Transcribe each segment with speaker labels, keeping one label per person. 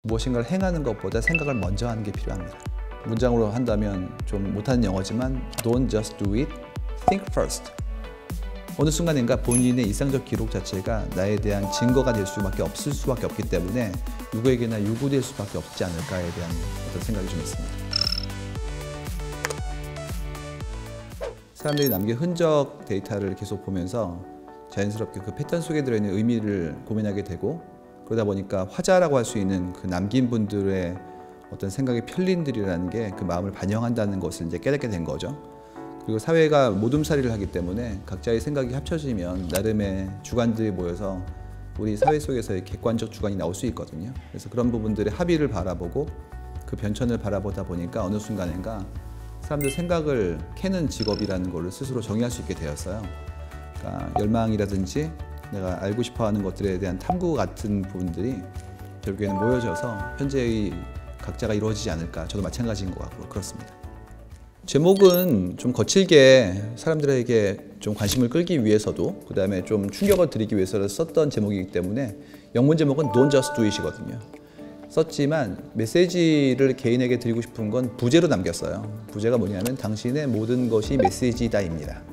Speaker 1: 무엇인가를 행하는 것보다 생각을 먼저 하는 게 필요합니다. 문장으로 한다면 좀 못하는 영어지만 Don't just do it, think first. 어느 순간인가 본인의 일상적 기록 자체가 나에 대한 증거가 될 수밖에 없기 때문에 누구에게나 요구될 수밖에 없지 않을까에 대한 어떤 생각이 좀 있습니다. 사람들이 남긴 흔적 데이터를 계속 보면서 자연스럽게 그 패턴 속에 들어있는 의미를 고민하게 되고, 그러다 보니까 화자라고 할 수 있는 그 남긴 분들의 어떤 생각의 편린들이라는 게 그 마음을 반영한다는 것을 이제 깨닫게 된 거죠. 그리고 사회가 모둠살이를 하기 때문에 각자의 생각이 합쳐지면 나름의 주관들이 모여서 우리 사회 속에서의 객관적 주관이 나올 수 있거든요. 그래서 그런 부분들의 합의를 바라보고 그 변천을 바라보다 보니까 어느 순간인가 사람들 생각을 캐는 직업이라는 것을 스스로 정의할 수 있게 되었어요. 그러니까 열망이라든지 내가 알고 싶어하는 것들에 대한 탐구 같은 부분들이 결국에는 모여져서 현재의 각자가 이루어지지 않을까. 저도 마찬가지인 것 같고 그렇습니다. 제목은 좀 거칠게 사람들에게 좀 관심을 끌기 위해서도, 그 다음에 좀 충격을 드리기 위해서 썼던 제목이기 때문에 영문 제목은 Don't just do it이거든요. 썼지만 메시지를 개인에게 드리고 싶은 건 부제로 남겼어요. 부제가 뭐냐면 당신의 모든 것이 메시지다입니다.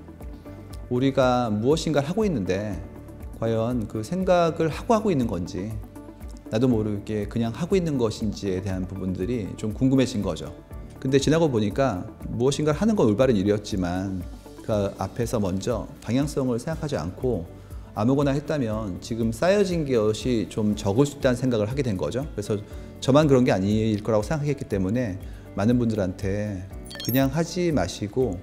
Speaker 1: 우리가 무엇인가를 하고 있는데 과연 그 생각을 하고 있는 건지, 나도 모르게 그냥 하고 있는 것인지에 대한 부분들이 좀 궁금해진 거죠. 근데 지나고 보니까 무엇인가를 하는 건 올바른 일이었지만 그 앞에서 먼저 방향성을 생각하지 않고 아무거나 했다면 지금 쌓여진 것이 좀 적을 수 있다는 생각을 하게 된 거죠. 그래서 저만 그런 게 아닐 거라고 생각했기 때문에 많은 분들한테 그냥 하지 마시고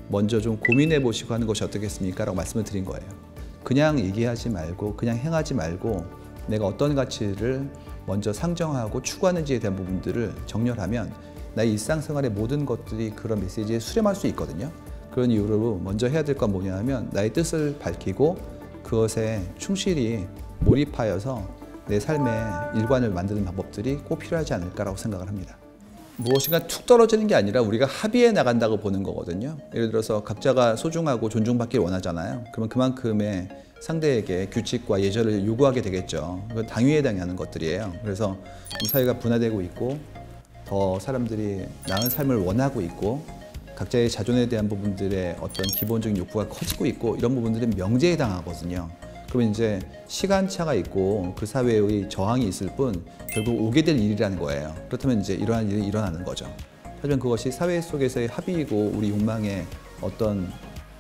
Speaker 1: 먼저 좀 고민해 보시고 하는 것이 어떻겠습니까? 라고 말씀을 드린 거예요. 그냥 얘기하지 말고 그냥 행하지 말고 내가 어떤 가치를 먼저 상정하고 추구하는지에 대한 부분들을 정렬하면 나의 일상생활의 모든 것들이 그런 메시지에 수렴할 수 있거든요. 그런 이유로 먼저 해야 될 건 뭐냐 하면 나의 뜻을 밝히고 그것에 충실히 몰입하여서 내 삶의 일관을 만드는 방법들이 꼭 필요하지 않을까라고 생각을 합니다. 무엇인가 툭 떨어지는 게 아니라 우리가 합의해 나간다고 보는 거거든요. 예를 들어서 각자가 소중하고 존중받길 원하잖아요. 그러면 그만큼의 상대에게 규칙과 예절을 요구하게 되겠죠. 그건 당위에 해당하는 것들이에요. 그래서 이 사회가 분화되고 있고 더 사람들이 나은 삶을 원하고 있고 각자의 자존에 대한 부분들의 어떤 기본적인 욕구가 커지고 있고 이런 부분들은 명제에 해당하거든요. 그러면 이제 시간차가 있고 그 사회의 저항이 있을 뿐 결국 오게 될 일이라는 거예요. 그렇다면 이제 이러한 일이 일어나는 거죠. 하지만 그것이 사회 속에서의 합의이고 우리 욕망의 어떤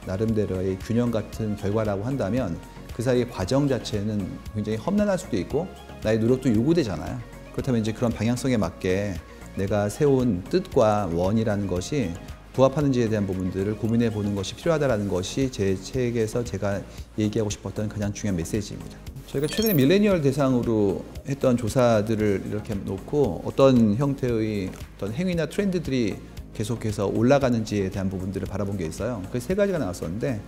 Speaker 1: 나름대로의 균형 같은 결과라고 한다면 그 사이의 과정 자체는 굉장히 험난할 수도 있고 나의 노력도 요구되잖아요. 그렇다면 이제 그런 방향성에 맞게 내가 세운 뜻과 원이라는 것이 부합하는지에 대한 부분들을 고민해 보는 것이 필요하다는 것이 제 책에서 제가 얘기하고 싶었던 가장 중요한 메시지입니다. 저희가 최근에 밀레니얼 대상으로 했던 조사들을 이렇게 놓고 어떤 형태의 어떤 행위나 트렌드들이 계속해서 올라가는지에 대한 부분들을 바라본 게 있어요. 그 세 가지가 나왔었는데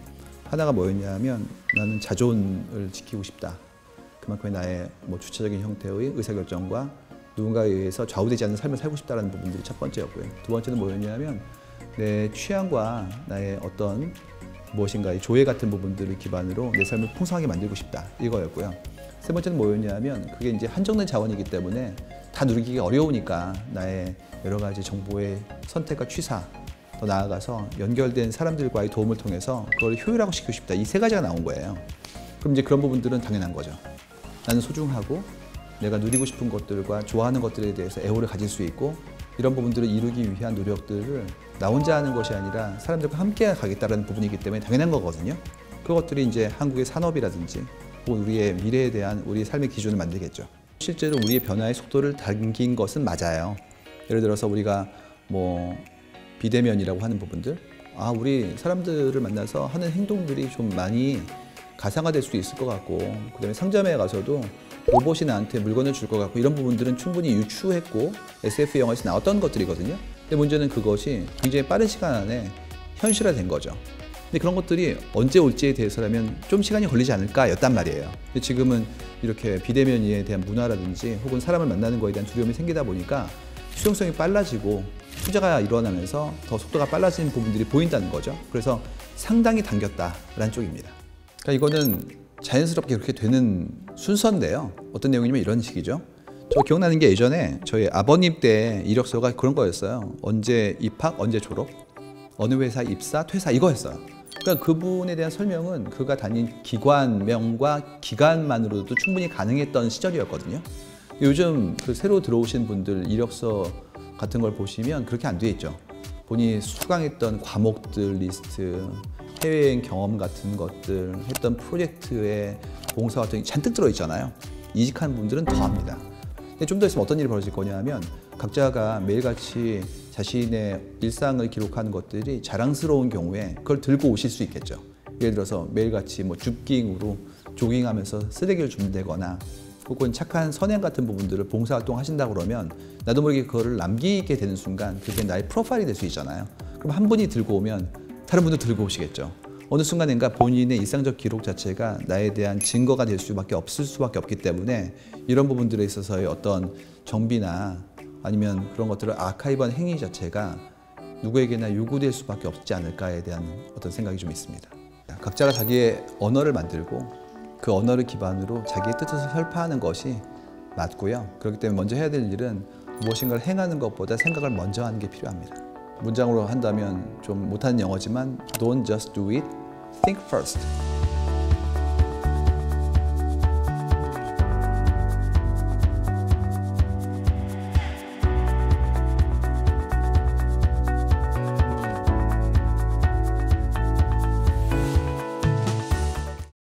Speaker 1: 하나가 뭐였냐면 나는 자존을 지키고 싶다. 그만큼의 나의 주체적인 형태의 의사결정과 누군가에 의해서 좌우되지 않는 삶을 살고 싶다는 부분들이 첫 번째였고요. 두 번째는 뭐였냐면 내 취향과 나의 어떤 무엇인가의 조회 같은 부분들을 기반으로 내 삶을 풍성하게 만들고 싶다. 이거였고요. 세 번째는 뭐였냐면 그게 이제 한정된 자원이기 때문에 다 누리기가 어려우니까 나의 여러 가지 정보의 선택과 취사, 더 나아가서 연결된 사람들과의 도움을 통해서 그걸 효율화시키고 시키고 싶다. 이 세 가지가 나온 거예요. 그럼 이제 그런 부분들은 당연한 거죠. 나는 소중하고 내가 누리고 싶은 것들과 좋아하는 것들에 대해서 애호를 가질 수 있고 이런 부분들을 이루기 위한 노력들을 나 혼자 하는 것이 아니라 사람들과 함께 가겠다는 부분이기 때문에 당연한 거거든요. 그것들이 이제 한국의 산업이라든지 혹은 우리의 미래에 대한 우리의 삶의 기준을 만들겠죠. 실제로 우리의 변화의 속도를 당긴 것은 맞아요. 예를 들어서 우리가 비대면이라고 하는 부분들, 우리 사람들을 만나서 하는 행동들이 좀 많이 가상화될 수도 있을 것 같고, 그다음에 상점에 가서도 로봇이 나한테 물건을 줄 것 같고 이런 부분들은 충분히 유추했고 SF 영화에서 나왔던 것들이거든요. 근데 문제는 그것이 굉장히 빠른 시간 안에 현실화된 거죠. 근데 그런 것들이 언제 올지에 대해서라면 좀 시간이 걸리지 않을까 였단 말이에요. 근데 지금은 이렇게 비대면에 대한 문화라든지 혹은 사람을 만나는 거에 대한 두려움이 생기다 보니까 수용성이 빨라지고 투자가 일어나면서 더 속도가 빨라지는 부분들이 보인다는 거죠. 그래서 상당히 당겼다라는 쪽입니다. 그러니까 이거는 자연스럽게 그렇게 되는 순서인데요. 어떤 내용이냐면 이런 식이죠. 저 기억나는 게 예전에 저희 아버님 때 이력서가 그런 거였어요. 언제 입학, 언제 졸업, 어느 회사 입사, 퇴사 이거였어요. 그러니까 그분에 대한 설명은 그가 다닌 기관명과 기간만으로도 충분히 가능했던 시절이었거든요. 요즘 그 새로 들어오신 분들 이력서 같은 걸 보시면 그렇게 안 돼 있죠. 본인이 수강했던 과목들 리스트, 해외여행 경험 같은 것들, 했던 프로젝트의 봉사 같은 게 잔뜩 들어있잖아요. 이직한 분들은 더 합니다. 근데 좀 더 있으면 어떤 일이 벌어질 거냐 하면 각자가 매일같이 자신의 일상을 기록하는 것들이 자랑스러운 경우에 그걸 들고 오실 수 있겠죠. 예를 들어서 매일같이 뭐 줍깅으로 조깅하면서 쓰레기를 줍는다거나 혹은 착한 선행 같은 부분들을 봉사활동 하신다 그러면 나도 모르게 그거를 남기게 되는 순간 그게 나의 프로파일이 될 수 있잖아요. 그럼 한 분이 들고 오면 다른 분도 들고 오시겠죠. 어느 순간인가 본인의 일상적 기록 자체가 나에 대한 증거가 될 수밖에 없기 때문에 이런 부분들에 있어서의 어떤 정비나 아니면 그런 것들을 아카이브한 행위 자체가 누구에게나 요구될 수밖에 없지 않을까에 대한 어떤 생각이 좀 있습니다. 각자가 자기의 언어를 만들고 그 언어를 기반으로 자기의 뜻을 설파하는 것이 맞고요. 그렇기 때문에 먼저 해야 될 일은 무엇인가를 행하는 것보다 생각을 먼저 하는 게 필요합니다. 문장으로 한다면 좀 못하는 영어지만 Don't just do it, think first.